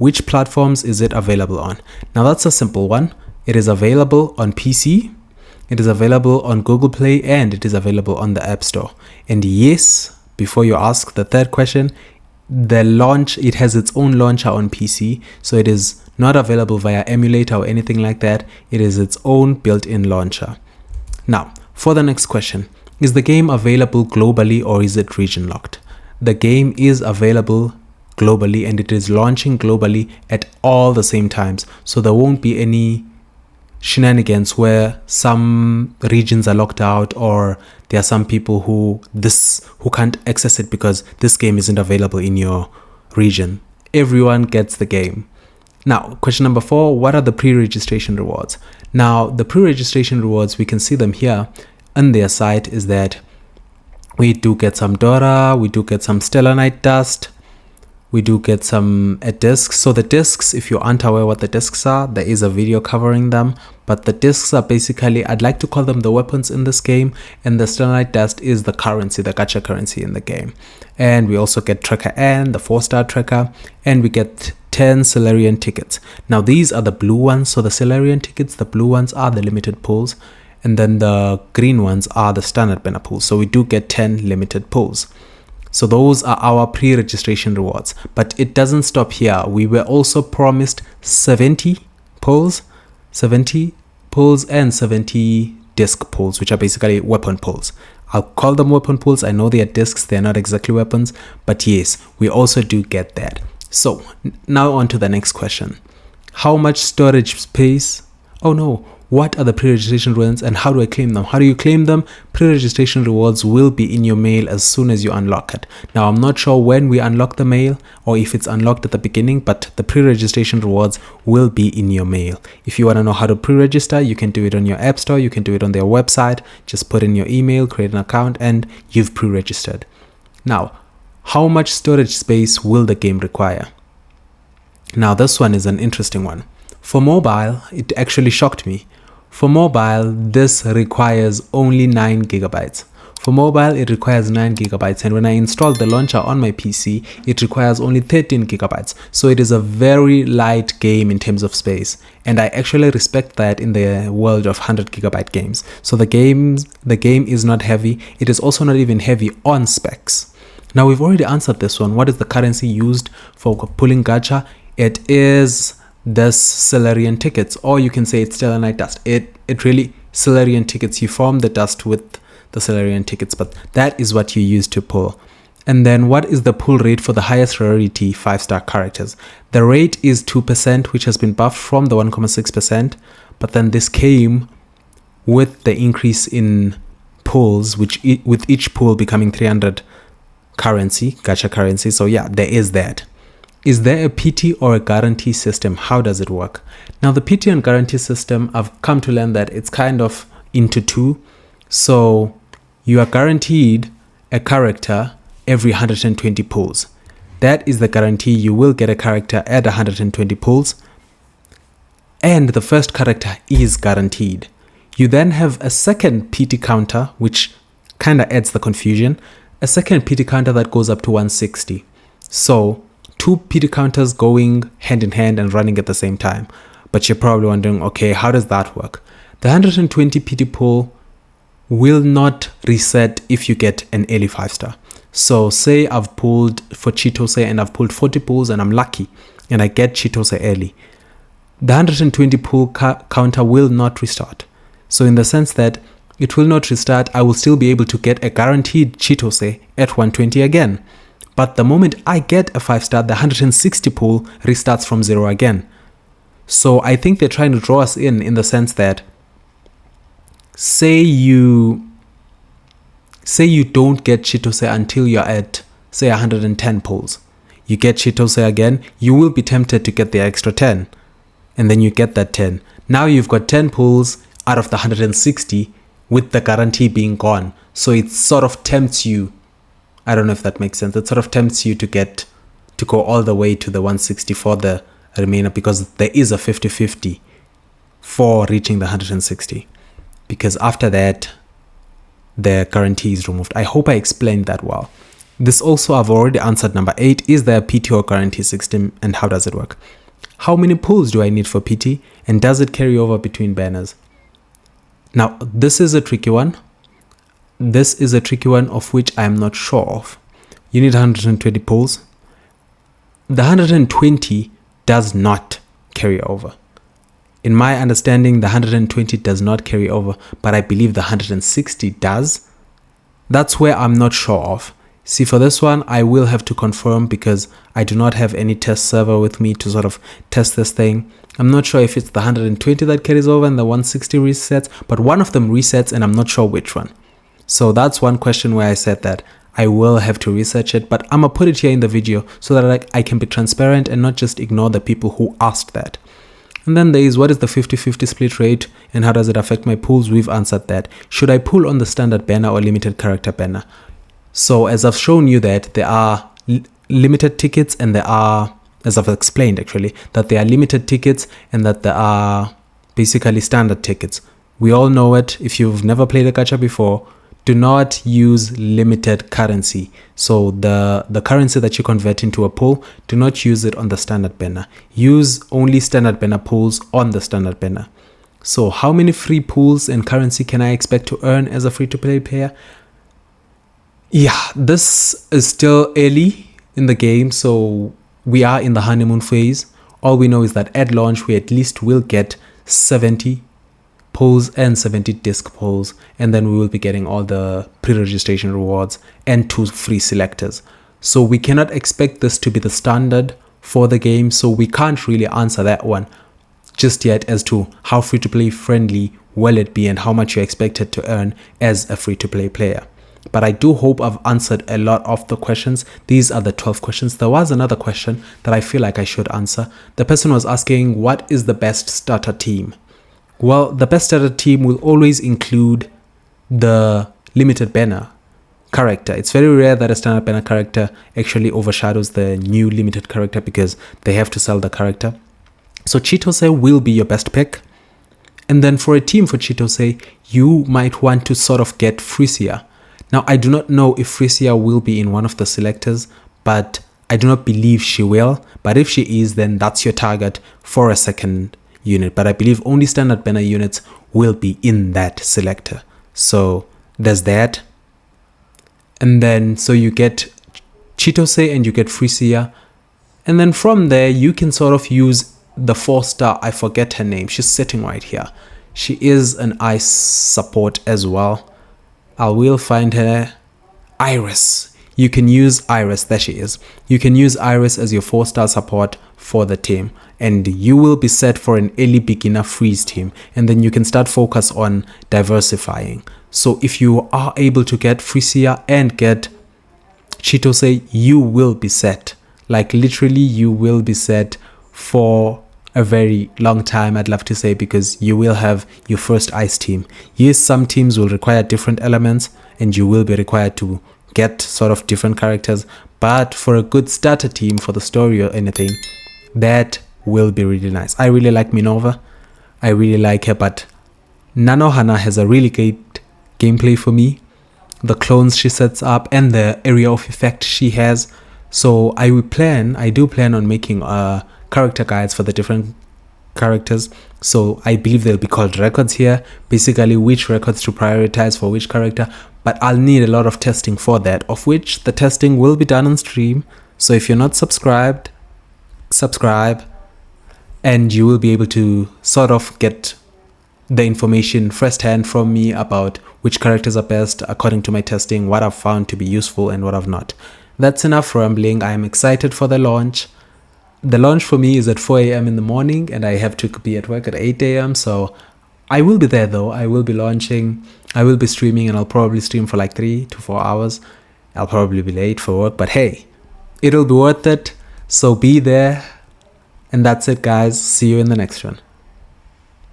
Which platforms is it available on? Now that's a simple one. It is available on PC, it is available on Google Play, and it is available on the App Store. And yes, before you ask the third question, it has its own launcher on PC, so it is not available via emulator or anything like that. It is its own built-in launcher. Now, for the next question, is the game available globally or is it region locked? The game is available globally and it is launching globally at all the same times. So there won't be any shenanigans where some regions are locked out or there are some people who can't access it because this game isn't available in your region. Everyone gets the game. Now, question number 4, what are the pre-registration rewards? Now, the pre-registration rewards, we can see them here on their site, is that we do get some Dora, we do get some Stellar Night Dust, we do get some discs. So the discs, if you aren't aware what the discs are, there is a video covering them. But the discs are basically, I'd like to call them the weapons in this game. And the Stellar Night Dust is the currency, the gacha currency in the game. And we also get Tracker N, the 4-star tracker. And we get 10 Solarian tickets. Now these are the blue ones. So the Solarian tickets, the blue ones are the limited pulls. And then the green ones are the standard banner pulls. So we do get 10 limited pulls. So those are our pre-registration rewards, but it doesn't stop here. We were also promised 70 pulls and 70 disc pulls, which are basically weapon pulls. I'll call them weapon pulls. I know they are discs, they're not exactly weapons, but yes, we also do get that. So now on to the next question. How much storage space? Oh no. What are the pre-registration rewards and how do I claim them? How do you claim them? Pre-registration rewards will be in your mail as soon as you unlock it. Now, I'm not sure when we unlock the mail or if it's unlocked at the beginning, but the pre-registration rewards will be in your mail. If you want to know how to pre-register, you can do it on your app store. You can do it on their website. Just put in your email, create an account, and you've pre-registered. Now, how much storage space will the game require? Now, this one is an interesting one. For mobile, it actually shocked me. For mobile, this requires only 9 gigabytes. For mobile, it requires 9 gigabytes. And when I installed the launcher on my PC, it requires only 13 gigabytes. So it is a very light game in terms of space. And I actually respect that in the world of 100 gigabyte games. So the game is not heavy. It is also not even heavy on specs. Now, we've already answered this one. What is the currency used for pulling gacha? It is this Solarian tickets, or you can say it's Stellar Night Dust. It really, Solarian tickets, you form the dust with the Solarian tickets, but that is what you use to pull. And then what is the pull rate for the highest rarity 5-star characters? The rate is 2%, which has been buffed from the 1.6%, but then this came with the increase in pulls, with each pull becoming 300 currency, gacha currency. So yeah, there is that. Is there a PT or a guarantee system? How does it work? Now, the PT and guarantee system, I've come to learn that it's kind of into two. So you are guaranteed a character every 120 pulls. That is the guarantee. You will get a character at 120 pulls. And the first character is guaranteed. You then have a second PT counter, which kind of adds the confusion. A second PT counter that goes up to 160. So 2 PT counters going hand in hand and running at the same time. But you're probably wondering, okay, how does that work? The 120 PT pull will not reset if you get an early 5-star. So say I've pulled for Chitose and I've pulled 40 pulls and I'm lucky and I get Chitose early. The 120 pull counter will not restart. So in the sense that it will not restart, I will still be able to get a guaranteed Chitose at 120 again. But the moment I get a 5-star, the 160 pull restarts from 0 again. So I think they're trying to draw us in the sense that say you don't get Chitose until you're at, say, 110 pulls. You get Chitose again, you will be tempted to get the extra 10. And then you get that 10. Now you've got 10 pulls out of the 160 with the guarantee being gone. So it sort of tempts you. I don't know if that makes sense. It sort of tempts you to go all the way to the 160 for the remainder, because there is a 50-50 for reaching the 160. Because after that, the guarantee is removed. I hope I explained that well. This also I've already answered. Number 8, is there a PT or guarantee system and how does it work? How many pulls do I need for PT and does it carry over between banners? Now, this is a tricky one. This is a tricky one of which I'm not sure of. You need 120 pulls. The 120 does not carry over. In my understanding, the 120 does not carry over, but I believe the 160 does. That's where I'm not sure of. See, for this one, I will have to confirm because I do not have any test server with me to sort of test this thing. I'm not sure if it's the 120 that carries over and the 160 resets, but one of them resets and I'm not sure which one. So that's one question where I said that I will have to research it, but I'm gonna put it here in the video so that I can be transparent and not just ignore the people who asked that. And then there is, what is the 50-50 split rate and how does it affect my pools? We've answered that. Should I pull on the standard banner or limited character banner? So as I've shown you that there are limited tickets and there are, as I've explained actually, that there are limited tickets and that there are basically standard tickets. We all know it. If you've never played a gacha before, do not use limited currency. So the currency that you convert into a pool, do not use it on the standard banner. Use only standard banner pools on the standard banner. So how many free pools and currency can I expect to earn as a free-to-play player? Yeah, this is still early in the game, so we are in the honeymoon phase. All we know is that at launch, we at least will get 70 pulls and 70 disc pulls, and then we will be getting all the pre-registration rewards and 2 free selectors. So we cannot expect this to be the standard for the game, so we can't really answer that one just yet as to how free-to-play friendly will it be and how much you're expected to earn as a free-to-play player. But I do hope I've answered a lot of the questions. These are the 12 questions. There was another question that I feel like I should answer. The person was asking, what is the best starter team? Well, the best starter team will always include the limited banner character. It's very rare that a standard banner character actually overshadows the new limited character because they have to sell the character. So Chitose will be your best pick. And then for a team for Chitose, you might want to sort of get Frisia. Now, I do not know if Frisia will be in one of the selectors, but I do not believe she will. But if she is, then that's your target for a second unit. But I believe only standard banner units will be in that selector. So there's that. And then, so you get Chitose and you get Frisia. And then from there, you can sort of use the 4-star, I forget her name. She's sitting right here. She is an ice support as well. I will find her. Iris. You can use Iris. There she is. You can use Iris as your 4-star support for the team. And you will be set for an early beginner freeze team. And then you can start focus on diversifying. So if you are able to get Frisia and get Chitose, you will be set. Like literally you will be set for a very long time, I'd love to say, because you will have your first ice team. Yes, some teams will require different elements and you will be required to get sort of different characters, but for a good starter team for the story or anything, that will be really nice. I really like Minova. I really like her, but Nanohana has a really great gameplay for me. The clones she sets up and the area of effect she has. So I do plan on making character guides for the different characters. So I believe they'll be called records here, basically which records to prioritize for which character, but I'll need a lot of testing for that, of which the testing will be done on stream. So if you're not subscribed, subscribe, and you will be able to sort of get the information firsthand from me about which characters are best according to my testing, what I've found to be useful and what I've not. That's enough rambling. I am excited for the launch. The launch for me is at 4 a.m. in the morning and I have to be at work at 8 a.m. So I will be there though. I will be launching. I will be streaming and I'll probably stream for like 3 to 4 hours. I'll probably be late for work, but hey, it'll be worth it. So be there. And that's it, guys. See you in the next one.